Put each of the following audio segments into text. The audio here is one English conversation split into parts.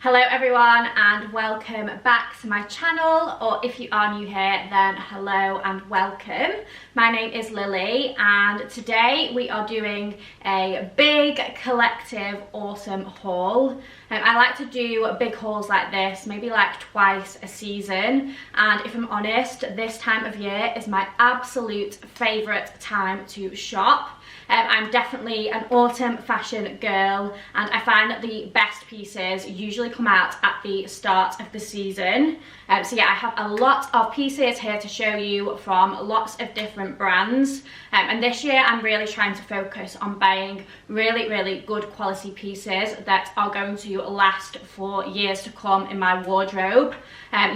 Hello everyone and welcome back to my channel, or if you are new here then hello and welcome. My name is Lily and today we are doing a big collective autumn haul. I like to do big hauls like this, maybe like twice a season, and if I'm honest, this time of year is my absolute favourite time to shop. I'm definitely an autumn fashion girl and I find that the best pieces usually come out at the start of the season. So yeah, I have a lot of pieces here to show you from lots of different brands, and this year I'm really trying to focus on buying really good quality pieces that are going to last for years to come in my wardrobe.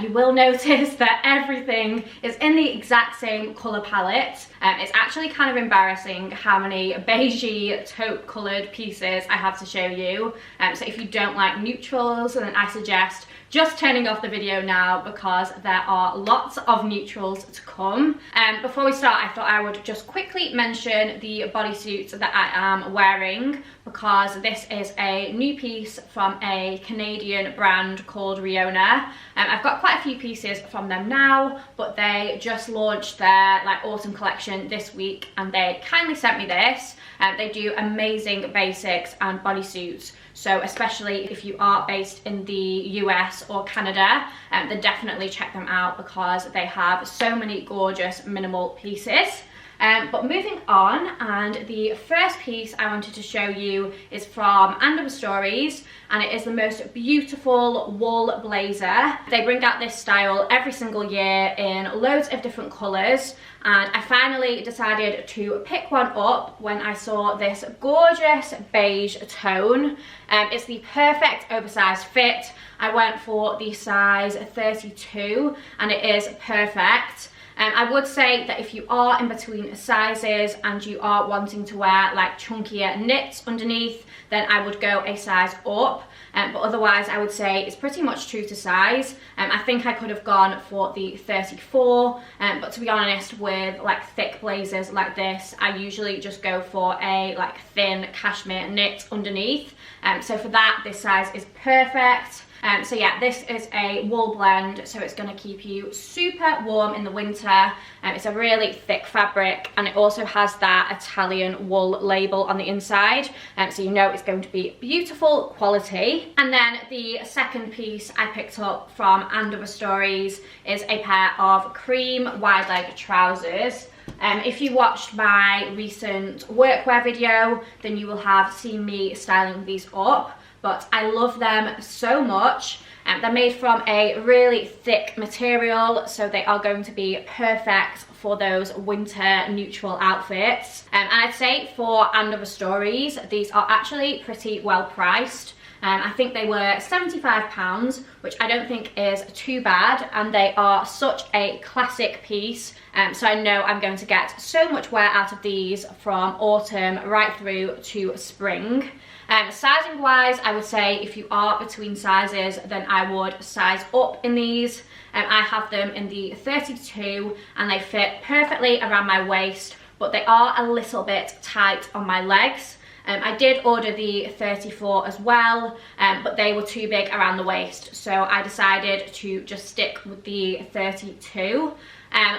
You will notice that everything is in the exact same colour palette. It's actually kind of embarrassing how many beigey taupe coloured pieces I have to show you. So if you don't like neutrals, then I suggest just turning off the video now because there are lots of neutrals to come. Before we start, I thought I would just quickly mention the bodysuit that I am wearing, because this is a new piece from a Canadian brand called Riona. I've got quite a few pieces from them now, but they just launched their autumn collection this week and they kindly sent me this. They do amazing basics and bodysuits, so especially if you are based in the US or Canada, then definitely check them out because they have so many gorgeous minimal pieces. But moving on, and the first piece I wanted to show you is from Andover Stories, and it is the most beautiful wool blazer. They bring out this style every single year in loads of different colours, and I finally decided to pick one up when I saw this gorgeous beige tone. It's the perfect oversized fit. I went for the size 32 and it is perfect. I would say that if you are in between sizes and you are wanting to wear chunkier knits underneath, then I would go a size up. But otherwise I would say it's pretty much true to size. I think I could have gone for the 34, but to be honest, with thick blazers like this, I usually just go for a thin cashmere knit underneath. So for that, this size is perfect. So yeah, this is a wool blend, so it's going to keep you super warm in the winter. It's a really thick fabric and it also has that Italian wool label on the inside, so you know it's going to be beautiful quality. And then the second piece I picked up from Andover Stories is a pair of cream wide leg trousers. If you watched my recent workwear video, then you will have seen me styling these up, but I love them so much. They're made from a really thick material, so they are going to be perfect for those winter neutral outfits. And I'd say for Andover Stories, these are actually pretty well priced. I think they were £75, which I don't think is too bad, and they are such a classic piece, so I know I'm going to get so much wear out of these from autumn right through to spring. Sizing wise, I would say if you are between sizes, then I would size up in these. I have them in the 32 and they fit perfectly around my waist, but they are a little bit tight on my legs. I did order the 34 as well, but they were too big around the waist, so I decided to just stick with the 32.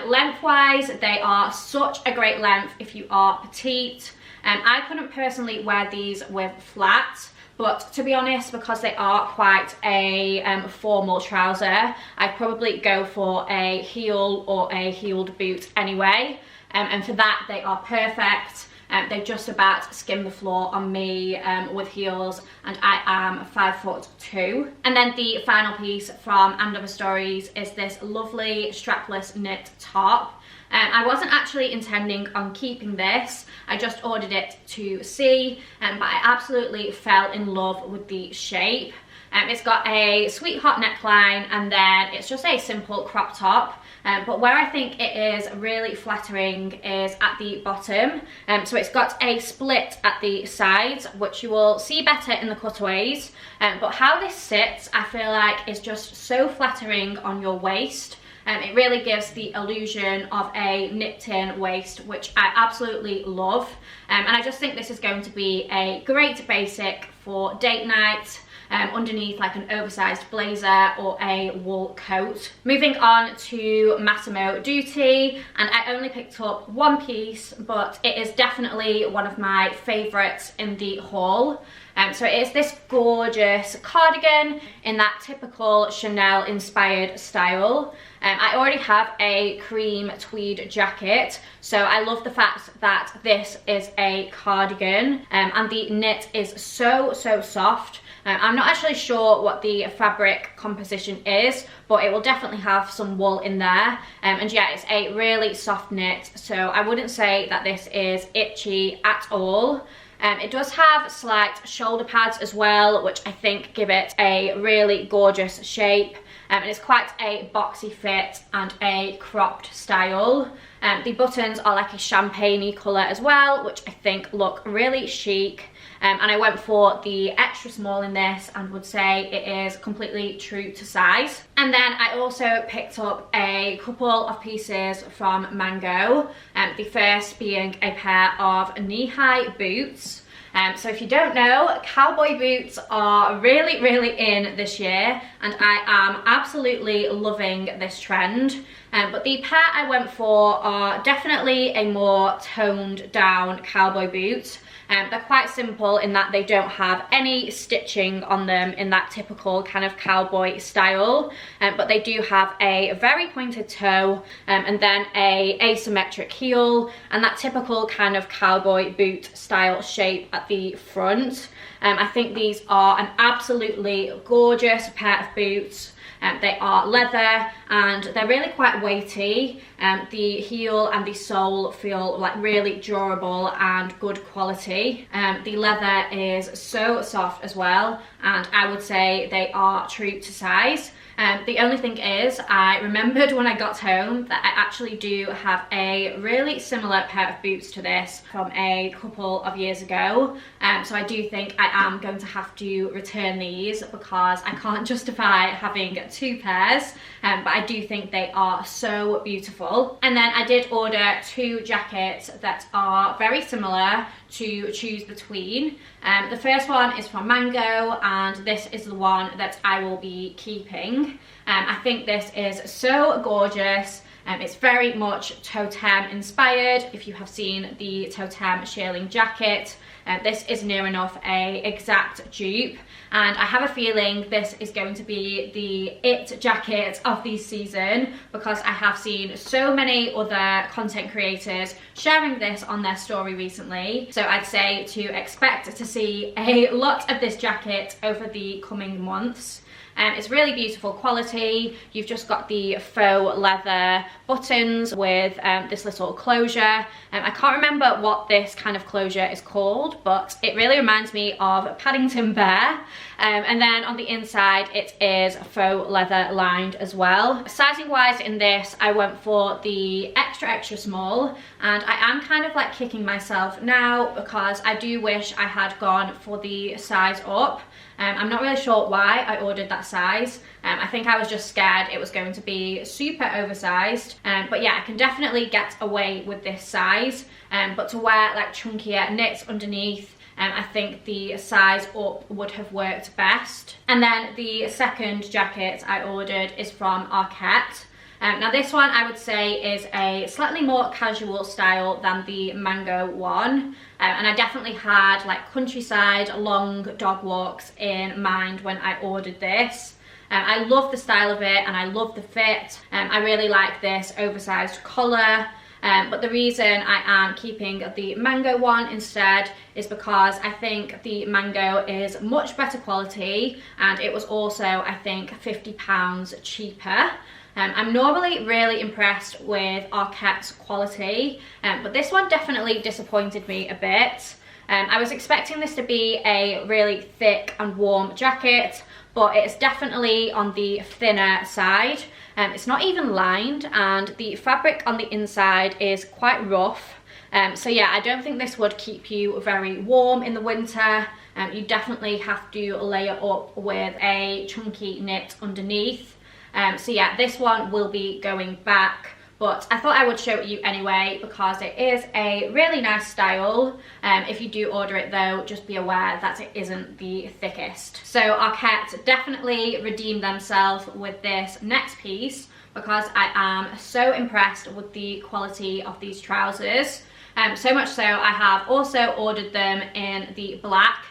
Lengthwise, they are such a great length if you are petite. I couldn't personally wear these with flats, but to be honest, because they are quite a formal trouser, I'd probably go for a heel or a heeled boot anyway, and for that they are perfect. They just about skim the floor on me with heels, and I am 5'2". And then the final piece from Andover Stories is this lovely strapless knit top. I wasn't actually intending on keeping this, I just ordered it to see, but I absolutely fell in love with the shape. It's got a sweetheart neckline and then it's just a simple crop top. But where I think it is really flattering is at the bottom. So it's got a split at the sides, which you will see better in the cutaways. But how this sits, I feel like is just so flattering on your waist. It really gives the illusion of a nipped-in waist, which I absolutely love. And I just think this is going to be a great basic for date night. underneath like an oversized blazer or a wool coat. Moving on to Massimo Dutti, and I only picked up one piece, but it is definitely one of my favorites in the haul. So it is this gorgeous cardigan in that typical Chanel inspired style. I already have a cream tweed jacket, so I love the fact that this is a cardigan, and the knit is so soft. I'm not actually sure what the fabric composition is, but it will definitely have some wool in there. And yeah, it's a really soft knit, so I wouldn't say that this is itchy at all. It does have slight shoulder pads as well, which I think give it a really gorgeous shape. And it's quite a boxy fit and a cropped style. The buttons are like a champagne-y colour as well, which I think look really chic. And I went for the extra small in this and would say it is completely true to size. And then I also picked up a couple of pieces from Mango, the first being a pair of knee-high boots. So if you don't know, cowboy boots are really in this year, and I am absolutely loving this trend. But the pair I went for are definitely a more toned down cowboy boot. They're quite simple in that they don't have any stitching on them in that typical kind of cowboy style, but they do have a very pointed toe, and then a asymmetric heel and that typical kind of cowboy boot style shape at the front. I think these are an absolutely gorgeous pair of boots. They are leather and they're really quite weighty. The heel and the sole feel like really durable and good quality. The leather is so soft as well, and I would say they are true to size. The only thing is, I remembered when I got home that I actually do have a really similar pair of boots to this from a couple of years ago. So I do think I am going to have to return these because I can't justify having two pairs, but I do think they are so beautiful. And then I did order two jackets that are very similar to choose between. The first one is from Mango, and this is the one that I will be keeping. I think this is so gorgeous. It's very much Totem inspired. If you have seen the Totem shearling jacket, this is near enough a exact dupe, and I have a feeling this is going to be the it jacket of the season because I have seen so many other content creators sharing this on their story recently. So I'd say to expect to see a lot of this jacket over the coming months. It's really beautiful quality. You've just got the faux leather buttons with this little closure. I can't remember what this kind of closure is called, but it really reminds me of Paddington Bear. And then on the inside it is faux leather lined as well. Sizing wise in this, I went for the extra small, and I am kind of like kicking myself now because I do wish I had gone for the size up. I'm not really sure why I ordered that size. I think I was just scared it was going to be super oversized. But yeah, I can definitely get away with this size. But to wear like chunkier knits underneath, I think the size up would have worked best. And then the second jacket I ordered is from Arket. Now this one I would say is a slightly more casual style than the Mango one, and I definitely had like countryside long dog walks in mind when I ordered this. I love the style of it and I love the fit. I really like this oversized collar, but the reason I am keeping the Mango one instead is because I think the Mango is much better quality, and it was also I think £50 cheaper. I'm normally really impressed with Arket's quality, but this one definitely disappointed me a bit. I was expecting this to be a really thick and warm jacket, but it's definitely on the thinner side. It's not even lined, and the fabric on the inside is quite rough. So yeah, I don't think this would keep you very warm in the winter. You definitely have to layer up with a chunky knit underneath. So yeah, this one will be going back, but I thought I would show it you anyway because it is a really nice style. If you do order it though, just be aware that it isn't the thickest. So Arket definitely redeemed themselves with this next piece because I am so impressed with the quality of these trousers. So much so I have also ordered them in the black.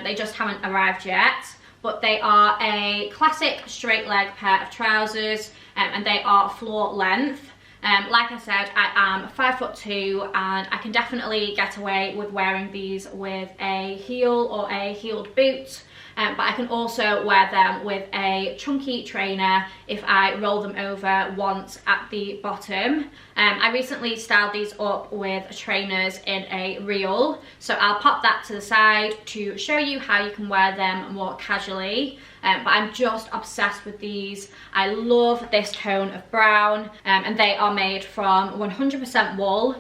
They just haven't arrived yet, but they are a classic straight leg pair of trousers, and they are floor length. Like I said, I am 5'2" and I can definitely get away with wearing these with a heel or a heeled boot. But I can also wear them with a chunky trainer if I roll them over once at the bottom. I recently styled these up with trainers in a reel, so I'll pop that to the side to show you how you can wear them more casually. But I'm just obsessed with these. I love this tone of brown, and they are made from 100% wool.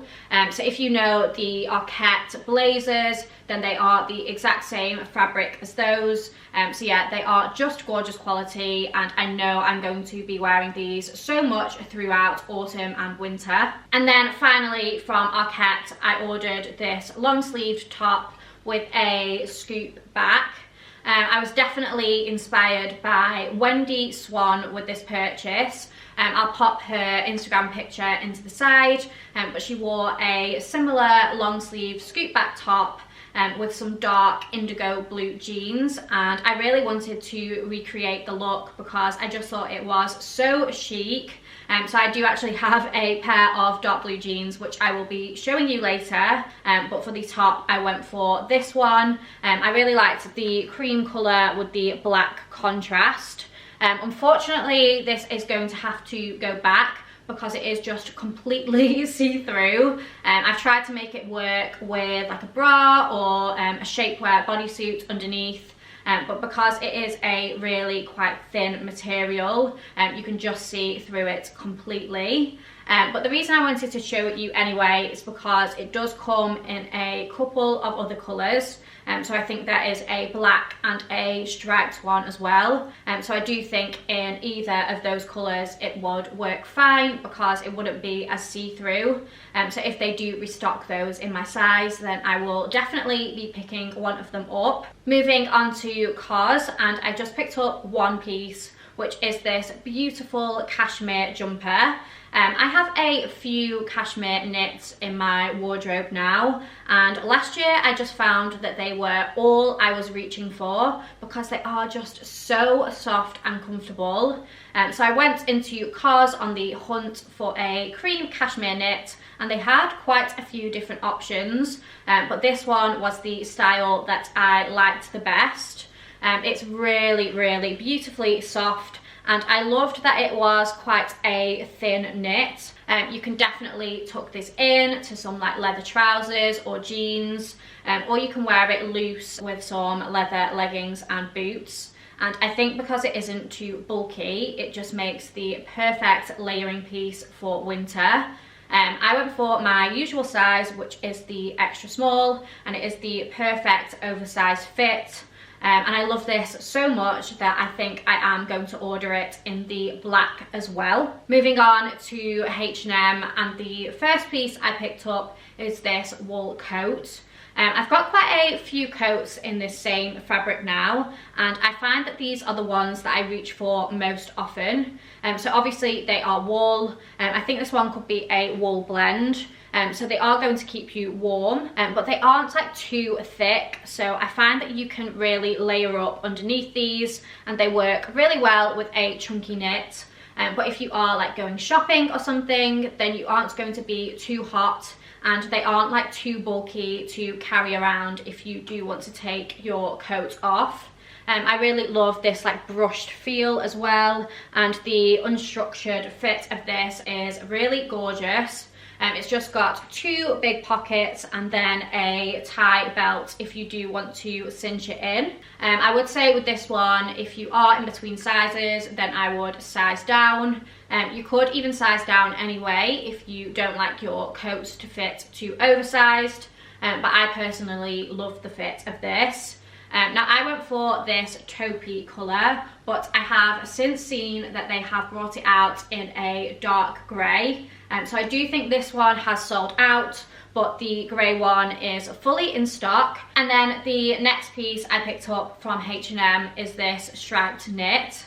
So if you know the Arket blazers, then they are the exact same fabric as those. So yeah, they are just gorgeous quality, and I know I'm going to be wearing these so much throughout autumn and winter. And then finally from Arket, I ordered this long sleeved top with a scoop back. I was definitely inspired by Wendy Swan with this purchase. I'll pop her Instagram picture into the side, but she wore a similar long sleeve scoop back top with some dark indigo blue jeans, and I really wanted to recreate the look because I just thought it was so chic. So I do actually have a pair of dark blue jeans which I will be showing you later, but for the top I went for this one. I really liked the cream colour with the black contrast. Unfortunately this is going to have to go back because it is just completely see-through. I've tried to make it work with like a bra or a shapewear bodysuit underneath, but because it is a really quite thin material, you can just see through it completely. But the reason I wanted to show it you anyway is because it does come in a couple of other colours. So I think there is a black and a striped one as well. So I do think in either of those colours it would work fine because it wouldn't be as see-through. So if they do restock those in my size, then I will definitely be picking one of them up. Moving on to COS, and I just picked up one piece, which is this beautiful cashmere jumper. I have a few cashmere knits in my wardrobe now, and last year I just found that they were all I was reaching for because they are just so soft and comfortable. So I went into COS on the hunt for a cream cashmere knit, and they had quite a few different options, but this one was the style that I liked the best. It's really, really beautifully soft, and I loved that it was quite a thin knit. You can definitely tuck this in to some like leather trousers or jeans, or you can wear it loose with some leather leggings and boots. And I think because it isn't too bulky, it just makes the perfect layering piece for winter. I went for my usual size, which is the extra small, and it is the perfect oversized fit. And I love this so much that I think I am going to order it in the black as well. Moving on to H&M, and the first piece I picked up is this wool coat. I've got quite a few coats in this same fabric now, and I find that these are the ones that I reach for most often. So obviously they are wool. I think this one could be a wool blend. So they are going to keep you warm, but they aren't like too thick, so I find that you can really layer up underneath these, and they work really well with a chunky knit. But if you are like going shopping or something, then you aren't going to be too hot, and they aren't like too bulky to carry around if you do want to take your coat off. I really love this like brushed feel as well, and the unstructured fit of this is really gorgeous. It's just got two big pockets and then a tie belt if you do want to cinch it in. I would say with this one, if you are in between sizes, then I would size down. You could even size down anyway if you don't like your coats to fit too oversized, but I personally love the fit of this. Now I went for this taupey colour, but I have since seen that they have brought it out in a dark grey. So I do think this one has sold out, but the grey one is fully in stock. And then the next piece I picked up from H&M is this striped knit.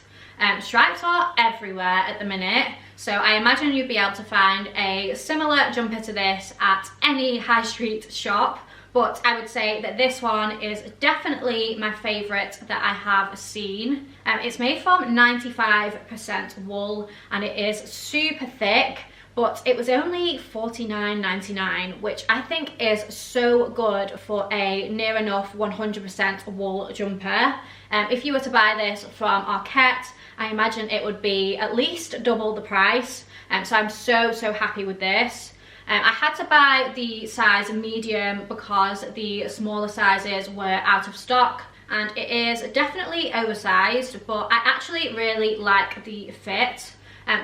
Stripes are everywhere at the minute, so I imagine you'd be able to find a similar jumper to this at any high street shop, but I would say that this one is definitely my favourite that I have seen. It's made from 95% wool and it is super thick, but it was only $49.99, which I think is so good for a near enough 100% wool jumper. If you were to buy this from Arket, I imagine it would be at least double the price, so I'm so happy with this. I had to buy the size medium because the smaller sizes were out of stock, and it is definitely oversized, but I actually really like the fit.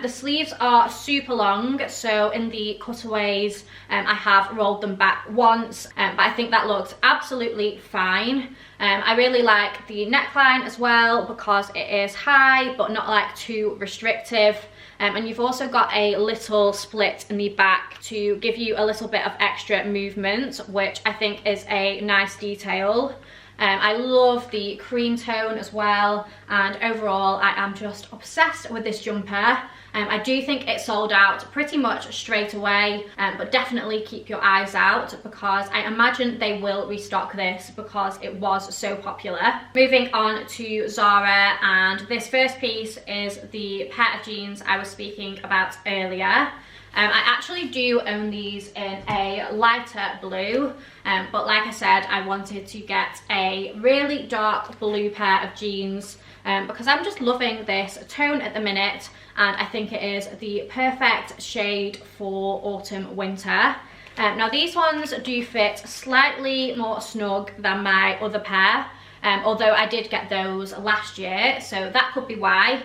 The sleeves are super long, so in the cutaways I have rolled them back once, but I think that looks absolutely fine. I really like the neckline as well because it is high but not like too restrictive. And you've also got a little split in the back to give you a little bit of extra movement, which I think is a nice detail. I love the cream tone as well, and overall I am just obsessed with this jumper. I do think it sold out pretty much straight away, but definitely keep your eyes out because I imagine they will restock this because it was so popular. Moving on to Zara, and this first piece is the pair of jeans I was speaking about earlier. I actually do own these in a lighter blue, but like I said, I wanted to get a really dark blue pair of jeans because I'm just loving this tone at the minute, and I think it is the perfect shade for autumn winter. Now these ones do fit slightly more snug than my other pair, although I did get those last year, so that could be why.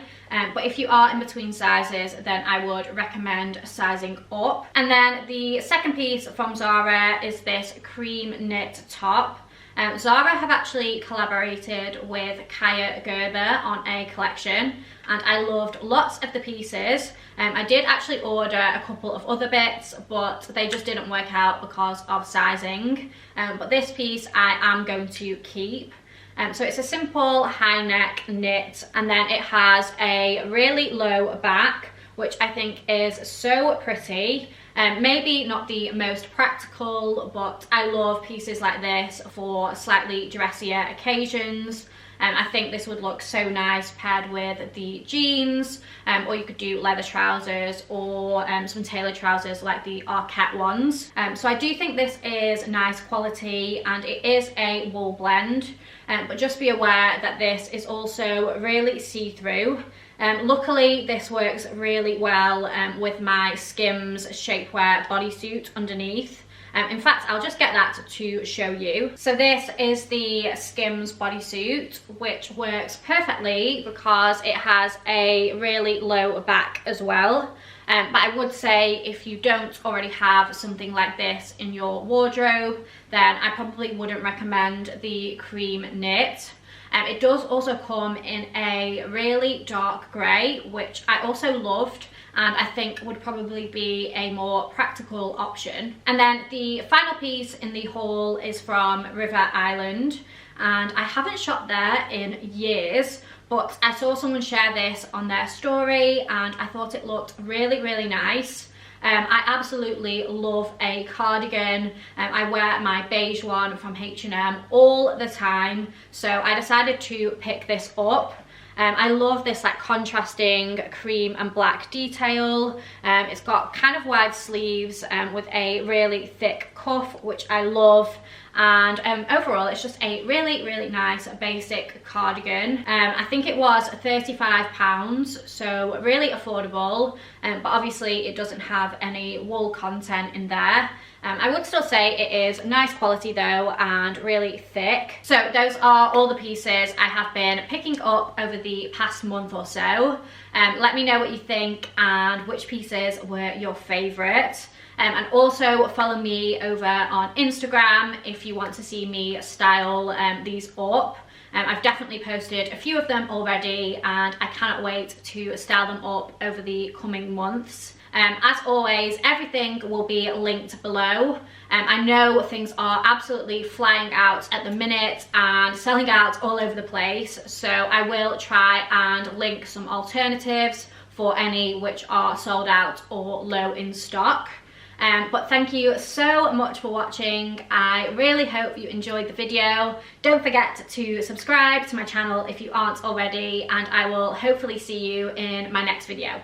But if you are in between sizes, then I would recommend sizing up. And then the second piece from Zara is this cream knit top. Zara have actually collaborated with Kaya Gerber on a collection, and I loved lots of the pieces. I did actually order a couple of other bits, but they just didn't work out because of sizing. But this piece I am going to keep. So it's a simple high neck knit, and then it has a really low back, which I think is so pretty. Maybe not the most practical, but I love pieces like this for slightly dressier occasions. I think this would look so nice paired with the jeans, or you could do leather trousers or some tailored trousers like the Arket ones. So I do think this is nice quality, and it is a wool blend, but just be aware that this is also really see-through. Luckily this works really well with my Skims shapewear bodysuit underneath. In fact, I'll just get that to show you. So this is the Skims bodysuit, which works perfectly because it has a really low back as well. But I would say if you don't already have something like this in your wardrobe, then I probably wouldn't recommend the cream knit. It does also come in a really dark grey, which I also loved, and I think would probably be a more practical option. And then the final piece in the haul is from River Island, and I haven't shopped there in years, but I saw someone share this on their story and I thought it looked really nice. I absolutely love a cardigan. I wear my beige one from H&M all the time, so I decided to pick this up. I love this like contrasting cream and black detail. It's got kind of wide sleeves with a really thick cuff, which I love. And overall it's just a really nice basic cardigan. I think it was £35, so really affordable, but obviously it doesn't have any wool content in there. I would still say it is nice quality though, and really thick. So those are all the pieces I have been picking up over the past month or so. Let me know what you think and which pieces were your favourite. And also follow me over on Instagram if you want to see me style these up. I've definitely posted a few of them already and I cannot wait to style them up over the coming months. As always, everything will be linked below. I know things are absolutely flying out at the minute and selling out all over the place, so I will try and link some alternatives for any which are sold out or low in stock. But thank you so much for watching. I really hope you enjoyed the video. Don't forget to subscribe to my channel if you aren't already, and I will hopefully see you in my next video.